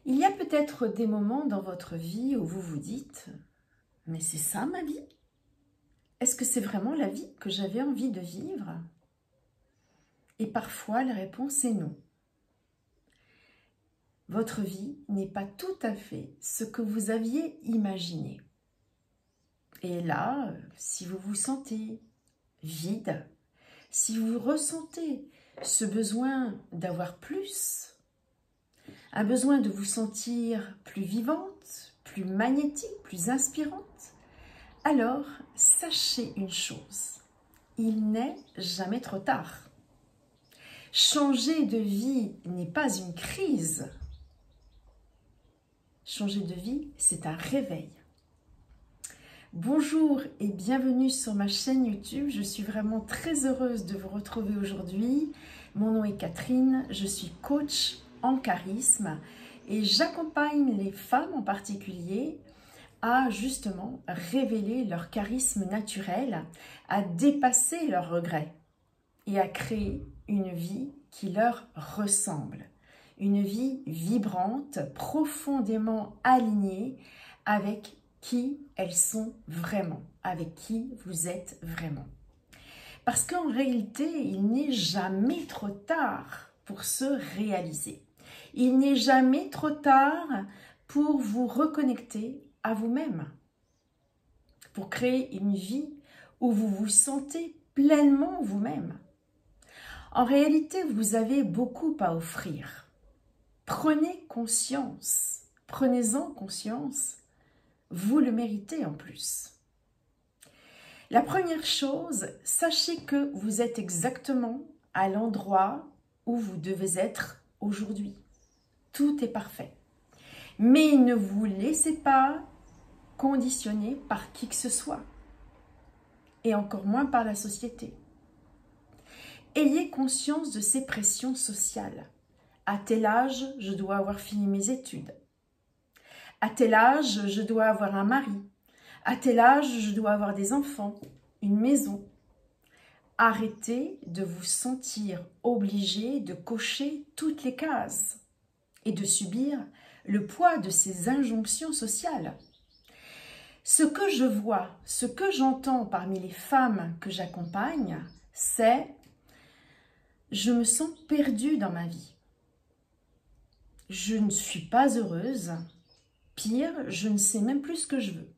Il y a peut-être des moments dans votre vie où vous vous dites « Mais c'est ça ma vie? Est-ce que c'est vraiment la vie que j'avais envie de vivre ?» Et parfois la réponse est non. Votre vie n'est pas tout à fait ce que vous aviez imaginé. Et là, si vous vous sentez vide, si vous ressentez ce besoin d'avoir plus, un besoin de vous sentir plus vivante, plus magnétique, plus inspirante, alors sachez une chose, il n'est jamais trop tard. Changer de vie n'est pas une crise. Changer de vie, c'est un réveil. Bonjour et bienvenue sur ma chaîne YouTube. Je suis vraiment très heureuse de vous retrouver aujourd'hui. Mon nom est Catherine, je suis coach en charisme et j'accompagne les femmes en particulier à justement révéler leur charisme naturel, à dépasser leurs regrets et à créer une vie qui leur ressemble. Une vie vibrante, profondément alignée avec qui elles sont vraiment, avec qui vous êtes vraiment. Parce qu'en réalité, il n'est jamais trop tard pour se réaliser. Il n'est jamais trop tard pour vous reconnecter à vous-même, pour créer une vie où vous vous sentez pleinement vous-même. En réalité, vous avez beaucoup à offrir. Prenez conscience, prenez-en conscience, vous le méritez en plus. La première chose, sachez que vous êtes exactement à l'endroit où vous devez être aujourd'hui. Tout est parfait. Mais ne vous laissez pas conditionner par qui que ce soit, et encore moins par la société. Ayez conscience de ces pressions sociales. À tel âge, je dois avoir fini mes études. À tel âge, je dois avoir un mari. À tel âge, je dois avoir des enfants, une maison. Arrêtez de vous sentir obligé de cocher toutes les cases et de subir le poids de ces injonctions sociales. Ce que je vois, ce que j'entends parmi les femmes que j'accompagne, c'est « je me sens perdue dans ma vie. Je ne suis pas heureuse. Pire, je ne sais même plus ce que je veux. »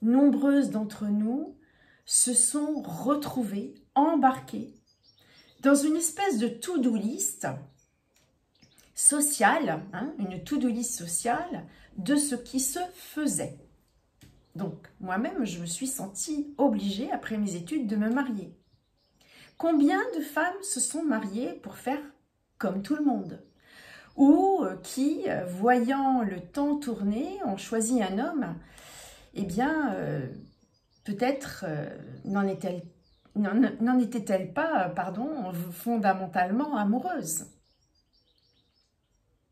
Nombreuses d'entre nous se sont retrouvées, embarquées dans une espèce de to-do list sociale, une to-do list sociale de ce qui se faisait. Donc, moi-même, je me suis sentie obligée, après mes études, de me marier. Combien de femmes se sont mariées pour faire comme tout le monde ? Ou qui, voyant le temps tourner, ont choisi un homme, eh bien, peut-être n'en était-elle pas, fondamentalement amoureuse.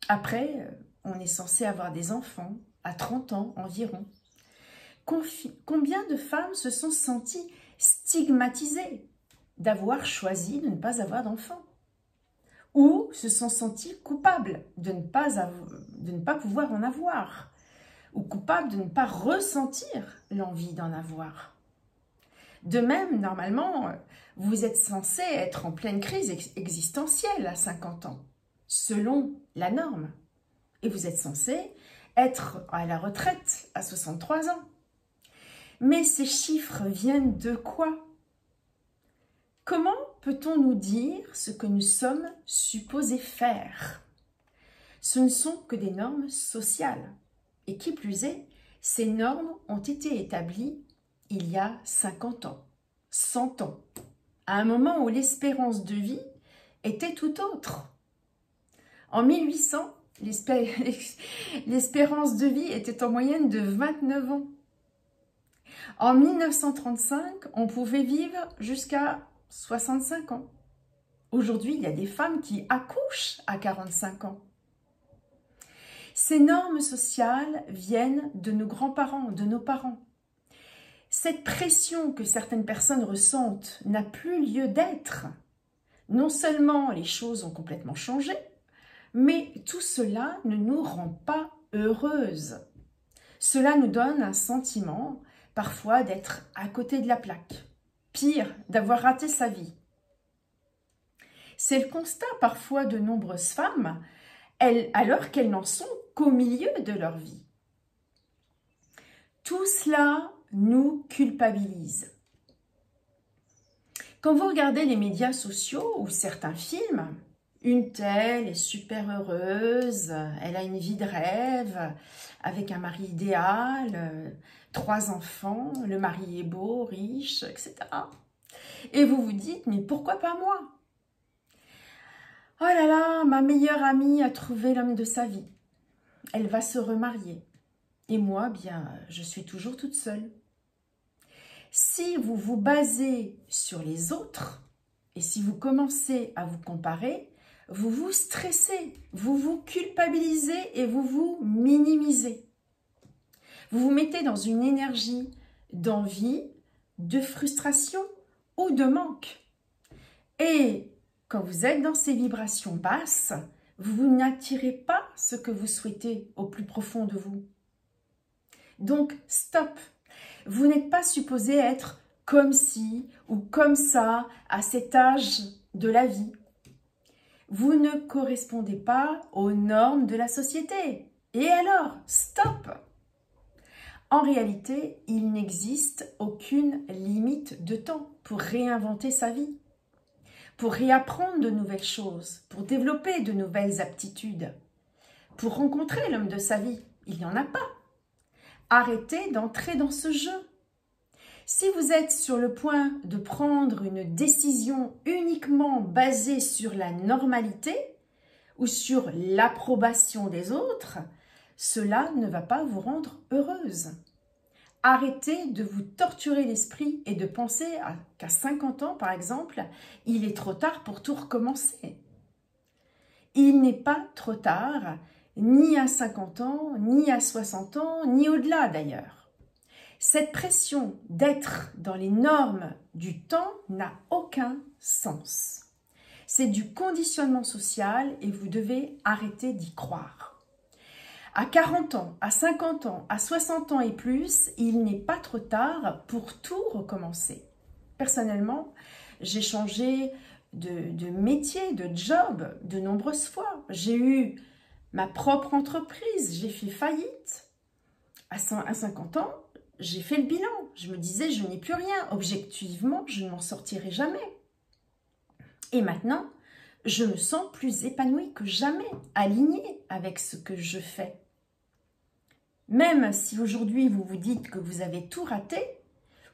Après, on est censé avoir des enfants à 30 ans environ. Combien de femmes se sont senties stigmatisées d'avoir choisi de ne pas avoir d'enfants? Ou se sont senties coupables de ne pas pouvoir en avoir, ou coupables de ne pas ressentir l'envie d'en avoir. De même, normalement, vous êtes censé être en pleine crise existentielle à 50 ans, selon la norme. Et vous êtes censé être à la retraite à 63 ans. Mais ces chiffres viennent de quoi ? Comment peut-on nous dire ce que nous sommes supposés faire? Ce ne sont que des normes sociales. Et qui plus est, ces normes ont été établies il y a 50 ans, 100 ans, à un moment où l'espérance de vie était tout autre. En 1800, l'espérance de vie était en moyenne de 29 ans. En 1935, on pouvait vivre jusqu'à 65 ans. Aujourd'hui, il y a des femmes qui accouchent à 45 ans. Ces normes sociales viennent de nos grands-parents, de nos parents. Cette pression que certaines personnes ressentent n'a plus lieu d'être. Non seulement les choses ont complètement changé, Mais tout cela ne nous rend pas heureuses. Cela nous donne un sentiment, parfois, d'être à côté de la plaque. Pire, d'avoir raté sa vie. C'est le constat parfois de nombreuses femmes, alors qu'elles n'en sont qu'au milieu de leur vie. Tout cela nous culpabilise. Quand vous regardez les médias sociaux ou certains films, une telle est super heureuse, elle a une vie de rêve, avec un mari idéal, 3 enfants, le mari est beau, riche, etc. Et vous vous dites, mais pourquoi pas moi? Oh là là, ma meilleure amie a trouvé l'homme de sa vie. Elle va se remarier. Et moi, bien, je suis toujours toute seule. Si vous vous basez sur les autres, et si vous commencez à vous comparer, vous vous stressez, vous vous culpabilisez et vous vous minimisez. Vous vous mettez dans une énergie d'envie, de frustration ou de manque. Et quand vous êtes dans ces vibrations basses, vous n'attirez pas ce que vous souhaitez au plus profond de vous. Donc, stop! Vous n'êtes pas supposé être comme ci ou comme ça à cet âge de la vie. Vous ne correspondez pas aux normes de la société. Et alors, stop! En réalité, il n'existe aucune limite de temps pour réinventer sa vie, pour réapprendre de nouvelles choses, pour développer de nouvelles aptitudes, pour rencontrer l'homme de sa vie. Il n'y en a pas. Arrêtez d'entrer dans ce jeu. Si vous êtes sur le point de prendre une décision uniquement basée sur la normalité ou sur l'approbation des autres, cela ne va pas vous rendre heureuse. Arrêtez de vous torturer l'esprit et de penser qu'à 50 ans, par exemple, il est trop tard pour tout recommencer. Il n'est pas trop tard, ni à 50 ans, ni à 60 ans, ni au-delà d'ailleurs. Cette pression d'être dans les normes du temps n'a aucun sens. C'est du conditionnement social et vous devez arrêter d'y croire. À 40 ans, à 50 ans, à 60 ans et plus, il n'est pas trop tard pour tout recommencer. Personnellement, j'ai changé de métier, de job de nombreuses fois. J'ai eu ma propre entreprise, j'ai fait faillite. À 50 ans, j'ai fait le bilan. Je me disais, je n'ai plus rien. Objectivement, je ne m'en sortirai jamais. Et maintenant, je me sens plus épanouie que jamais, alignée avec ce que je fais. Même si aujourd'hui vous vous dites que vous avez tout raté,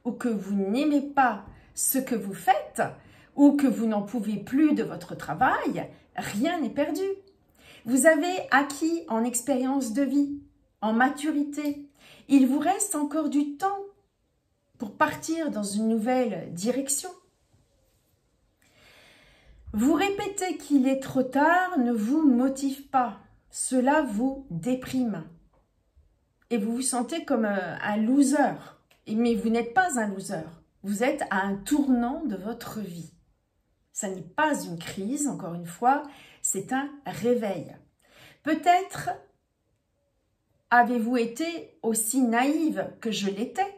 ou que vous n'aimez pas ce que vous faites, ou que vous n'en pouvez plus de votre travail, rien n'est perdu. Vous avez acquis en expérience de vie, en maturité. Il vous reste encore du temps pour partir dans une nouvelle direction. Vous répéter qu'il est trop tard ne vous motive pas. Cela vous déprime. Et vous vous sentez comme un loser. Mais vous n'êtes pas un loser. Vous êtes à un tournant de votre vie. Ça n'est pas une crise, encore une fois, c'est un réveil. Peut-être avez-vous été aussi naïve que je l'étais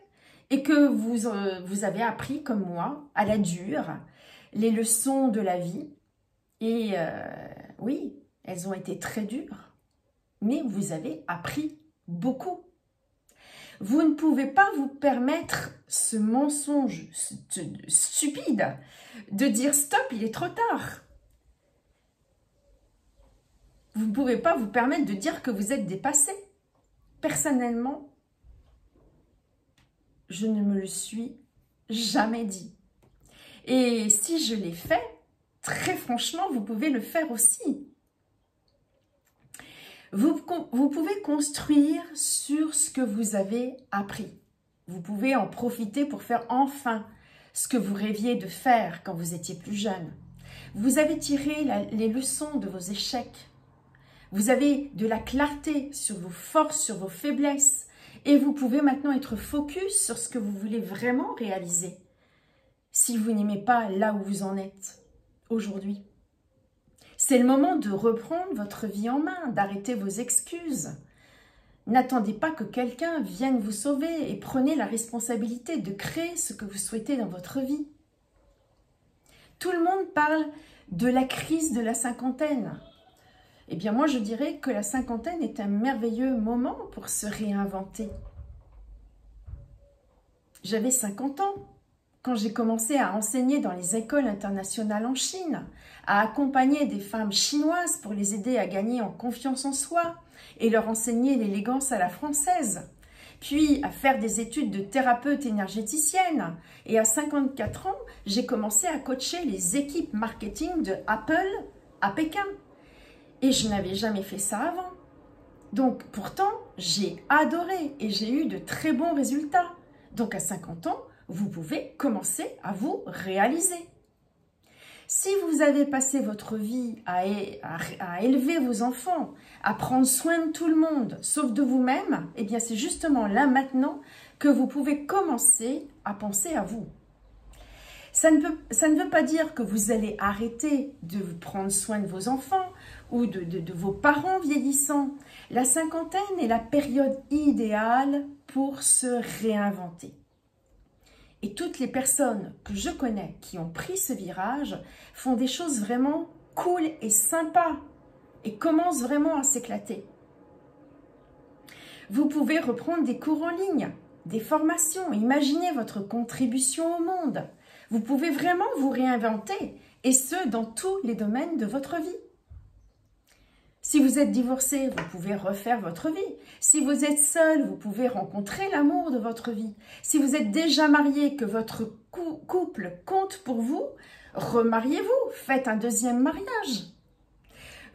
et que vous avez appris comme moi, à la dure, les leçons de la vie. Et oui, elles ont été très dures, mais vous avez appris beaucoup. Vous ne pouvez pas vous permettre ce mensonge stupide de dire stop, il est trop tard. Vous ne pouvez pas vous permettre de dire que vous êtes dépassé. Personnellement, je ne me le suis jamais dit. Et si je l'ai fait, très franchement, vous pouvez le faire aussi. Vous pouvez construire sur ce que vous avez appris. Vous pouvez en profiter pour faire enfin ce que vous rêviez de faire quand vous étiez plus jeune. Vous avez tiré les leçons de vos échecs. Vous avez de la clarté sur vos forces, sur vos faiblesses. Et vous pouvez maintenant être focus sur ce que vous voulez vraiment réaliser. Si vous n'aimez pas là où vous en êtes aujourd'hui. C'est le moment de reprendre votre vie en main, d'arrêter vos excuses. N'attendez pas que quelqu'un vienne vous sauver et prenez la responsabilité de créer ce que vous souhaitez dans votre vie. Tout le monde parle de la crise de la cinquantaine. Eh bien, moi, je dirais que la cinquantaine est un merveilleux moment pour se réinventer. J'avais 50 ans quand j'ai commencé à enseigner dans les écoles internationales en Chine, à accompagner des femmes chinoises pour les aider à gagner en confiance en soi et leur enseigner l'élégance à la française, puis à faire des études de thérapeute énergéticienne. Et à 54 ans, j'ai commencé à coacher les équipes marketing de Apple à Pékin. Et je n'avais jamais fait ça avant. Donc pourtant, j'ai adoré et j'ai eu de très bons résultats. Donc à 50 ans, vous pouvez commencer à vous réaliser. Si vous avez passé votre vie à élever vos enfants, à prendre soin de tout le monde, sauf de vous-même, eh bien c'est justement là maintenant que vous pouvez commencer à penser à vous. Ça ne veut pas dire que vous allez arrêter de prendre soin de vos enfants ou de vos parents vieillissants. La cinquantaine est la période idéale pour se réinventer. Et toutes les personnes que je connais qui ont pris ce virage font des choses vraiment cool et sympas et commencent vraiment à s'éclater. Vous pouvez reprendre des cours en ligne, des formations, imaginez votre contribution au monde. Vous pouvez vraiment vous réinventer et ce, dans tous les domaines de votre vie. Si vous êtes divorcé, vous pouvez refaire votre vie. Si vous êtes seul, vous pouvez rencontrer l'amour de votre vie. Si vous êtes déjà marié, que votre couple compte pour vous, remariez-vous, faites un deuxième mariage.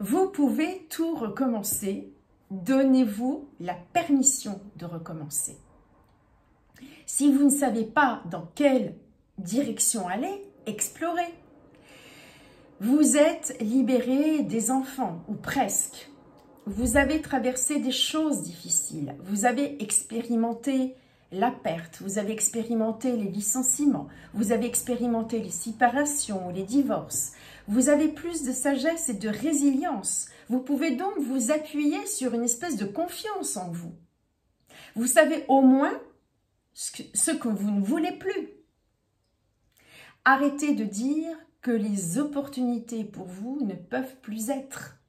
Vous pouvez tout recommencer. Donnez-vous la permission de recommencer. Si vous ne savez pas dans quelle direction aller, explorez. Vous êtes libéré des enfants, ou presque. Vous avez traversé des choses difficiles. Vous avez expérimenté la perte. Vous avez expérimenté les licenciements. Vous avez expérimenté les séparations ou les divorces. Vous avez plus de sagesse et de résilience. Vous pouvez donc vous appuyer sur une espèce de confiance en vous. Vous savez au moins ce que vous ne voulez plus. Arrêtez de dire que les opportunités pour vous ne peuvent plus être.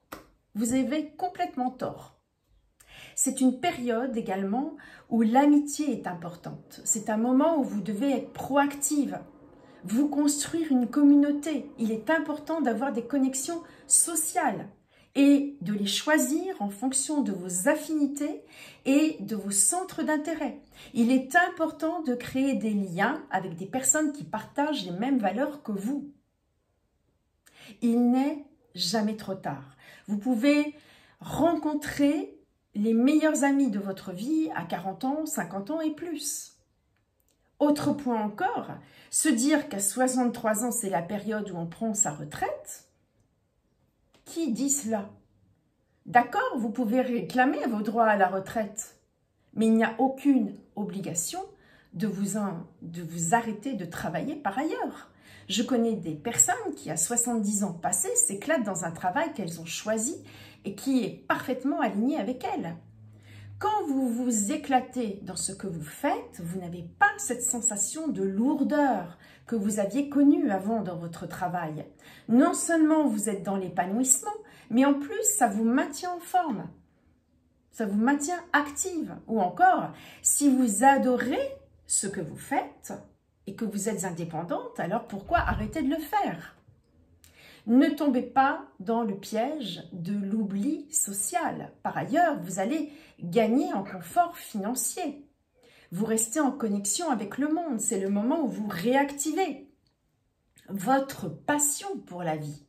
Vous avez complètement tort. C'est une période également où l'amitié est importante. C'est un moment où vous devez être proactive, vous construire une communauté. Il est important d'avoir des connexions sociales et de les choisir en fonction de vos affinités et de vos centres d'intérêt. Il est important de créer des liens avec des personnes qui partagent les mêmes valeurs que vous. Il n'est jamais trop tard. Vous pouvez rencontrer les meilleurs amis de votre vie à 40 ans, 50 ans et plus. Autre point encore, se dire qu'à 63 ans, c'est la période où on prend sa retraite. Qui dit cela? D'accord, vous pouvez réclamer vos droits à la retraite, mais il n'y a aucune obligation de vous arrêter de travailler par ailleurs. Je connais des personnes qui, à 70 ans passés, s'éclatent dans un travail qu'elles ont choisi et qui est parfaitement aligné avec elles. Quand vous vous éclatez dans ce que vous faites, vous n'avez pas cette sensation de lourdeur que vous aviez connue avant dans votre travail. Non seulement vous êtes dans l'épanouissement, mais en plus, ça vous maintient en forme. Ça vous maintient active. Ou encore, si vous adorez ce que vous faites et que vous êtes indépendante, alors pourquoi arrêter de le faire? Ne tombez pas dans le piège de l'oubli social. Par ailleurs, vous allez gagner en confort financier. Vous restez en connexion avec le monde. C'est le moment où vous réactivez votre passion pour la vie.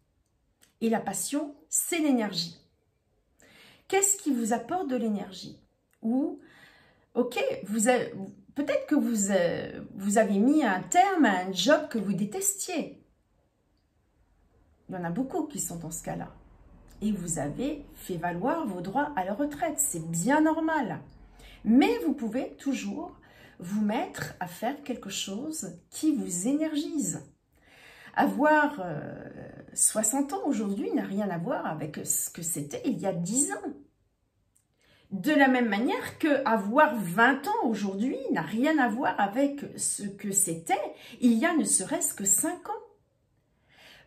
Et la passion, c'est l'énergie. Qu'est-ce qui vous apporte de l'énergie? Ou, ok, peut-être que vous avez mis un terme à un job que vous détestiez. Il y en a beaucoup qui sont dans ce cas-là. Et vous avez fait valoir vos droits à la retraite. C'est bien normal. Mais vous pouvez toujours vous mettre à faire quelque chose qui vous énergise. Avoir 60 ans aujourd'hui n'a rien à voir avec ce que c'était il y a 10 ans. De la même manière que avoir 20 ans aujourd'hui n'a rien à voir avec ce que c'était il y a ne serait-ce que 5 ans.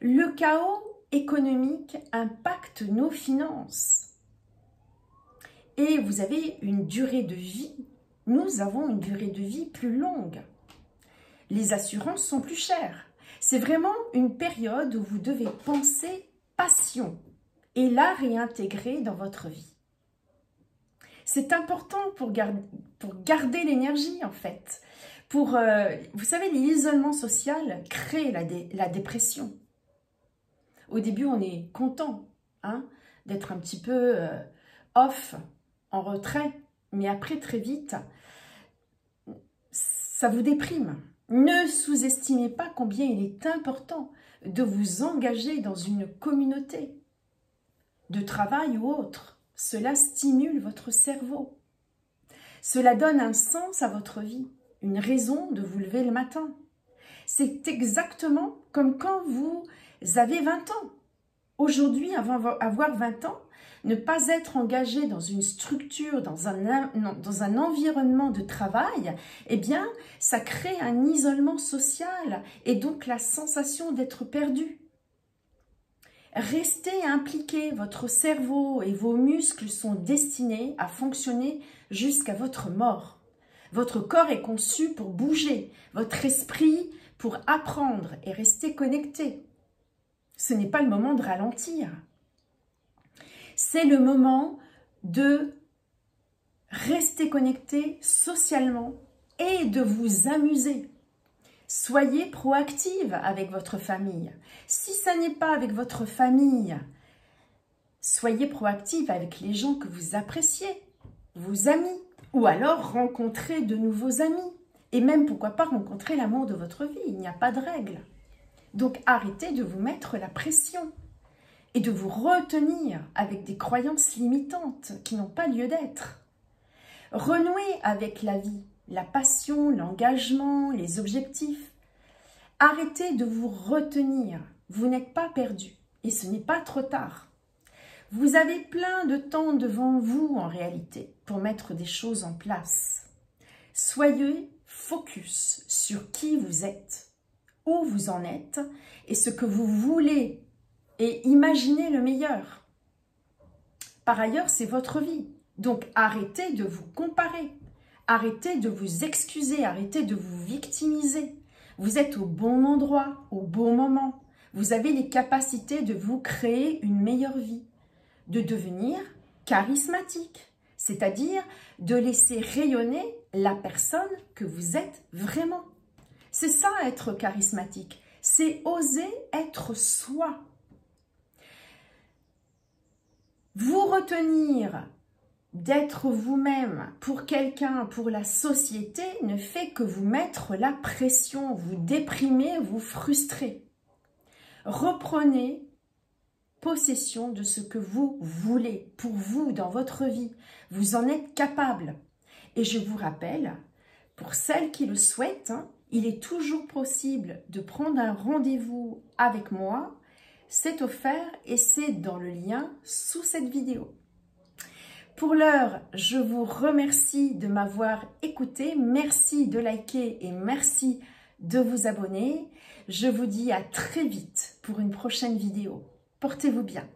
Le chaos économique impacte nos finances. Et vous avez une durée de vie. Nous avons une durée de vie plus longue. Les assurances sont plus chères. C'est vraiment une période où vous devez penser passion et la réintégrer dans votre vie. C'est important pour garder l'énergie, en fait. Vous savez, l'isolement social crée la dépression. Au début, on est content d'être un petit peu off, en retrait. Mais après, très vite, ça vous déprime. Ne sous-estimez pas combien il est important de vous engager dans une communauté de travail ou autre. Cela stimule votre cerveau. Cela donne un sens à votre vie, une raison de vous lever le matin. C'est exactement comme quand vous avez 20 ans. Aujourd'hui, avant d'avoir 20 ans, ne pas être engagé dans une structure, dans un environnement de travail, eh bien, ça crée un isolement social et donc la sensation d'être perdu. Restez impliqué, votre cerveau et vos muscles sont destinés à fonctionner jusqu'à votre mort. Votre corps est conçu pour bouger, votre esprit pour apprendre et rester connecté. Ce n'est pas le moment de ralentir. C'est le moment de rester connecté socialement et de vous amuser. Soyez proactive avec votre famille. Si ça n'est pas avec votre famille, soyez proactive avec les gens que vous appréciez, vos amis, ou alors rencontrez de nouveaux amis. Et même, pourquoi pas, rencontrer l'amour de votre vie. Il n'y a pas de règle. Donc, arrêtez de vous mettre la pression et de vous retenir avec des croyances limitantes qui n'ont pas lieu d'être. Renouez avec la vie. La passion, l'engagement, les objectifs. Arrêtez de vous retenir. Vous n'êtes pas perdu et ce n'est pas trop tard. Vous avez plein de temps devant vous en réalité pour mettre des choses en place. Soyez focus sur qui vous êtes, où vous en êtes et ce que vous voulez et imaginez le meilleur. Par ailleurs, c'est votre vie. Donc arrêtez de vous comparer. Arrêtez de vous excuser, arrêtez de vous victimiser. Vous êtes au bon endroit, au bon moment. Vous avez les capacités de vous créer une meilleure vie, de devenir charismatique, c'est-à-dire de laisser rayonner la personne que vous êtes vraiment. C'est ça être charismatique, c'est oser être soi. Vous retenir d'être vous-même pour quelqu'un, pour la société, ne fait que vous mettre la pression, vous déprimer, vous frustrer. Reprenez possession de ce que vous voulez pour vous dans votre vie. Vous en êtes capable. Et je vous rappelle, pour celles qui le souhaitent, il est toujours possible de prendre un rendez-vous avec moi. C'est offert et c'est dans le lien sous cette vidéo. Pour l'heure, je vous remercie de m'avoir écouté. Merci de liker et merci de vous abonner. Je vous dis à très vite pour une prochaine vidéo. Portez-vous bien.